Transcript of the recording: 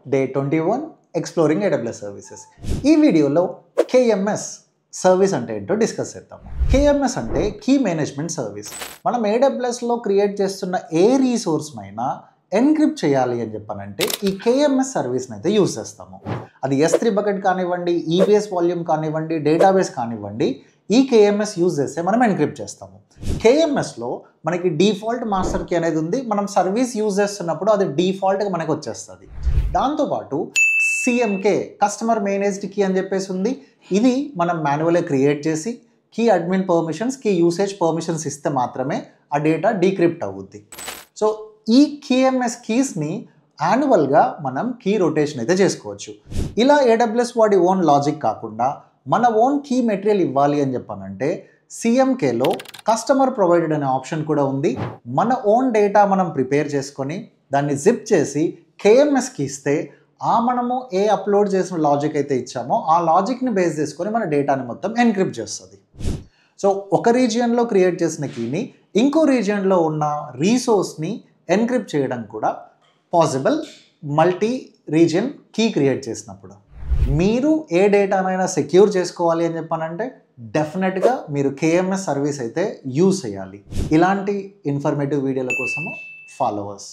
Day 21 Exploring AWS Services. ఈ వీడియోలో KMS service అంటే ఏంటో డిస్కస్ చేద్దాము. KMS అంటే కీ మేనేజ్మెంట్ సర్వీస్. మనం AWSలో క్రియేట్ చేస్తున్న ఏ రీసోర్స్నైనా ఎన్క్రిప్ట్ చేయాలి అని చెప్పానంటే ఈ KMS సర్వీస్ని అయితే యూజ్ చేస్తాము. అది S3 బకెట్ కానివ్వండి, EBS వాల్యూమ్ కానివ్వండి, డేటాబేస్ కానివ్వండి, ఈ KMS యూజ్ చేస్తే మనం ఎన్క్రిప్ట్ చేస్తాము. KMSలో మనకి డిఫాల్ట్ మాస్టర్ కీ అనేది ఉంది. మనం సర్వీస్ యూజ్ చేస్తున్నప్పుడు అది డిఫాల్ట్గా మనకు వచ్చేస్తుంది. దాంతోపాటు CMK కస్టమర్ మేనేజ్డ్ కీ అని చెప్పేసి ఉంది. ఇది మనం మాన్యువల్గా క్రియేట్ చేసి key admin permissions, key usage permissions ఇస్తే మాత్రమే ఆ డేటా డీక్రిప్ట్ అవుద్ది. సో ఈ KMS కీస్ని యాన్యువల్గా మనం కీ రొటేషన్ అయితే చేసుకోవచ్చు. ఇలా AWS వాడి ఓన్ లాజిక్ కాకుండా మన ఓన్ కీ మెటీరియల్ ఇవ్వాలి అని చెప్పానంటే CMKలో కస్టమర్ ప్రొవైడెడ్ అనే ఆప్షన్ కూడా ఉంది. మన ఓన్ డేటా మనం ప్రిపేర్ చేసుకొని దాన్ని జిప్ చేసి KMSకి ఇస్తే మనము ఏ అప్లోడ్ చేసిన లాజిక్ అయితే ఇచ్చామో ఆ లాజిక్ని బేస్ చేసుకొని మన డేటాని మొత్తం ఎన్క్రిప్ట్ చేస్తుంది. సో ఒక రీజియన్లో క్రియేట్ చేసిన కీని ఇంకో రీజియన్లో ఉన్న రీసోర్స్ని ఎన్క్రిప్ట్ చేయడం కూడా possible multi region key create చేసినప్పుడు. మీరు ఏ డేటానైనా సెక్యూర్ చేసుకోవాలి అని చెప్పానంటే డెఫినెట్గా మీరు KMS సర్వీస్ అయితే యూజ్ చేయాలి. ఇలాంటి ఇన్ఫర్మేటివ్ వీడియోల కోసము ఫాలోవర్స్.